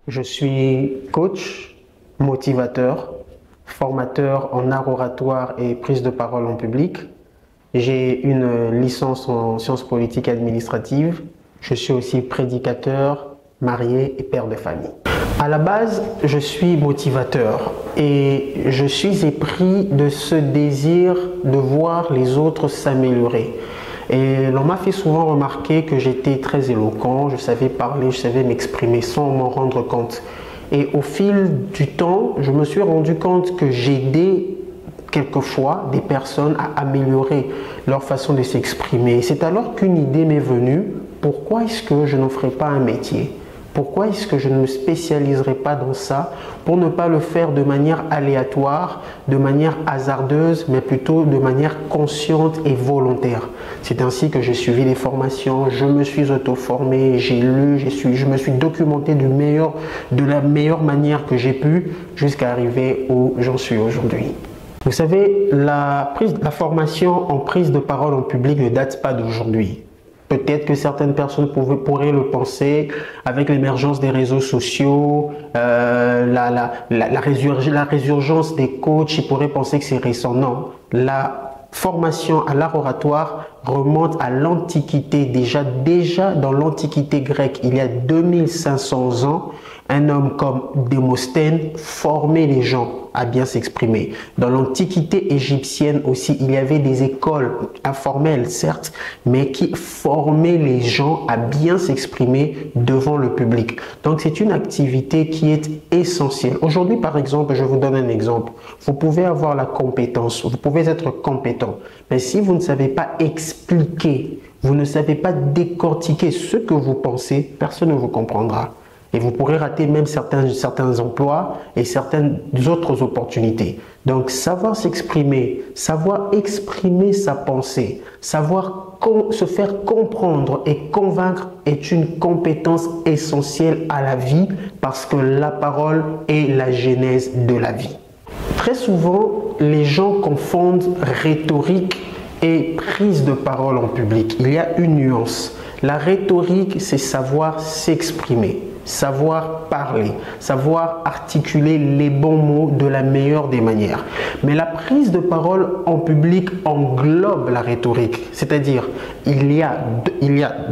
Je suis coach, motivateur, formateur en art oratoire et prise de parole en public. J'ai une licence en sciences politiques et administratives. Je suis aussi prédicateur, marié et père de famille. À la base, je suis motivateur et je suis épris de ce désir de voir les autres s'améliorer. Et l'on m'a fait souvent remarquer que j'étais très éloquent, je savais parler, je savais m'exprimer sans m'en rendre compte. Et au fil du temps, je me suis rendu compte que j'aidais quelquefois des personnes à améliorer leur façon de s'exprimer. C'est alors qu'une idée m'est venue, pourquoi est-ce que je n'en ferais pas un métier ? Pourquoi est-ce que je ne me spécialiserai pas dans ça pour ne pas le faire de manière aléatoire, de manière hasardeuse, mais plutôt de manière consciente et volontaire. C'est ainsi que j'ai suivi des formations, je me suis auto-formé, j'ai lu, je me suis documenté de la meilleure manière que j'ai pu jusqu'à arriver où j'en suis aujourd'hui. Vous savez, la formation en prise de parole en public ne date pas d'aujourd'hui. Peut-être que certaines personnes pourraient le penser avec l'émergence des réseaux sociaux, la résurgence des coachs, ils pourraient penser que c'est récent. Non, la formation à l'art oratoire remonte à l'Antiquité. Déjà dans l'Antiquité grecque, il y a 2500 ans, un homme comme Démosthène formait les gens à bien s'exprimer. Dans l'Antiquité égyptienne aussi, il y avait des écoles informelles, certes, mais qui formaient les gens à bien s'exprimer devant le public. Donc, c'est une activité qui est essentielle. Aujourd'hui, par exemple, je vous donne un exemple. Vous pouvez avoir la compétence, vous pouvez être compétent, mais si vous ne savez pas expliquer, vous ne savez pas décortiquer ce que vous pensez, personne ne vous comprendra. Et vous pourrez rater même certains emplois et certaines autres opportunités. Donc, savoir s'exprimer, savoir exprimer sa pensée, savoir se faire comprendre et convaincre est une compétence essentielle à la vie parce que la parole est la genèse de la vie. Très souvent, les gens confondent rhétorique et prise de parole en public. Il y a une nuance. La rhétorique, c'est savoir s'exprimer, savoir parler, savoir articuler les bons mots de la meilleure des manières. Mais la prise de parole en public englobe la rhétorique, c'est-à-dire il y a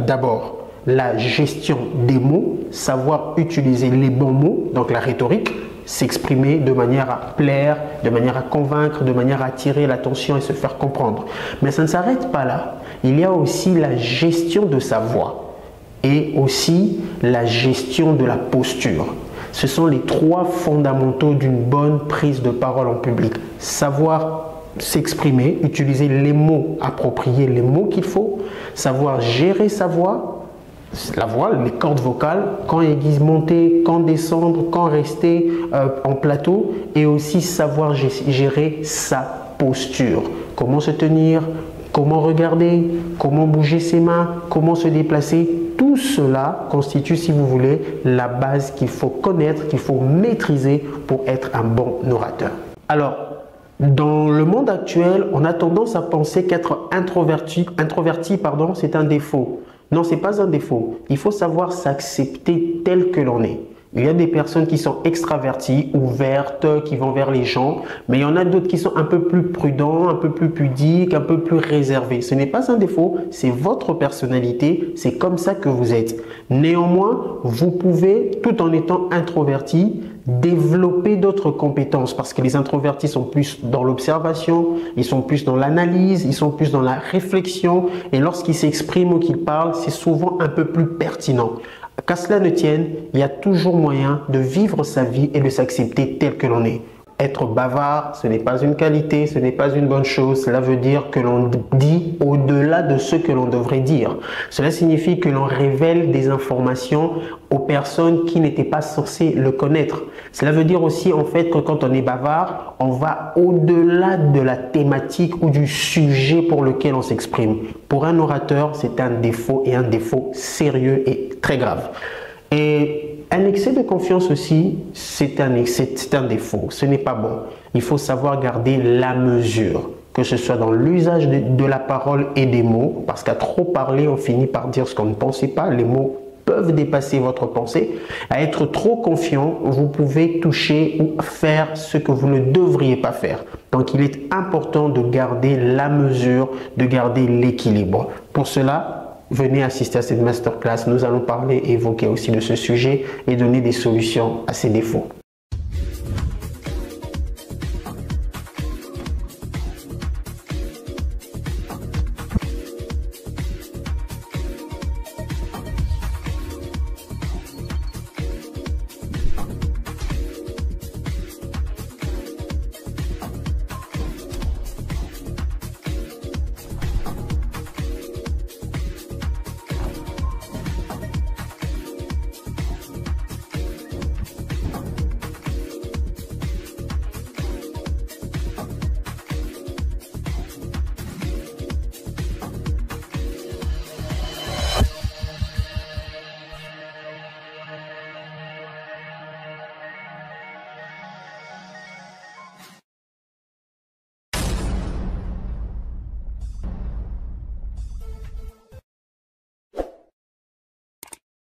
d'abord la gestion des mots, savoir utiliser les bons mots, donc la rhétorique, s'exprimer de manière à plaire, de manière à convaincre, de manière à attirer l'attention et se faire comprendre. Mais ça ne s'arrête pas là. Il y a aussi la gestion de sa voix et aussi la gestion de la posture. Ce sont les trois fondamentaux d'une bonne prise de parole en public. Savoir s'exprimer, utiliser les mots appropriés, les mots qu'il faut, savoir gérer sa voix, la voix, les cordes vocales, quand aiguise monter, quand descendre, quand rester en plateau, et aussi savoir gérer sa posture. Comment se tenir, comment regarder, comment bouger ses mains, comment se déplacer. Tout cela constitue, si vous voulez, la base qu'il faut connaître, qu'il faut maîtriser pour être un bon orateur. Alors, dans le monde actuel, on a tendance à penser qu'être introverti, c'est un défaut. Non, ce n'est pas un défaut. Il faut savoir s'accepter tel que l'on est. Il y a des personnes qui sont extraverties, ouvertes, qui vont vers les gens, mais il y en a d'autres qui sont un peu plus prudents, un peu plus pudiques, un peu plus réservés. Ce n'est pas un défaut, c'est votre personnalité, c'est comme ça que vous êtes. Néanmoins, vous pouvez, tout en étant introverti, développer d'autres compétences parce que les introvertis sont plus dans l'observation, ils sont plus dans l'analyse, ils sont plus dans la réflexion et lorsqu'ils s'expriment ou qu'ils parlent, c'est souvent un peu plus pertinent. Qu'à cela ne tienne, il y a toujours moyen de vivre sa vie et de s'accepter tel que l'on est. Être bavard, ce n'est pas une qualité, ce n'est pas une bonne chose. Cela veut dire que l'on dit au-delà de ce que l'on devrait dire. Cela signifie que l'on révèle des informations aux personnes qui n'étaient pas censées le connaître. Cela veut dire aussi en fait que quand on est bavard, on va au-delà de la thématique ou du sujet pour lequel on s'exprime. Pour un orateur, c'est un défaut et un défaut sérieux et très grave. Et un excès de confiance aussi, c'est un défaut, ce n'est pas bon. Il faut savoir garder la mesure, que ce soit dans l'usage de la parole et des mots, parce qu'à trop parler, on finit par dire ce qu'on ne pensait pas, les mots peuvent dépasser votre pensée. À être trop confiant, vous pouvez toucher ou faire ce que vous ne devriez pas faire. Donc, il est important de garder la mesure, de garder l'équilibre. Pour cela, venez assister à cette masterclass. Nous allons parler et évoquer aussi de ce sujet et donner des solutions à ces défauts.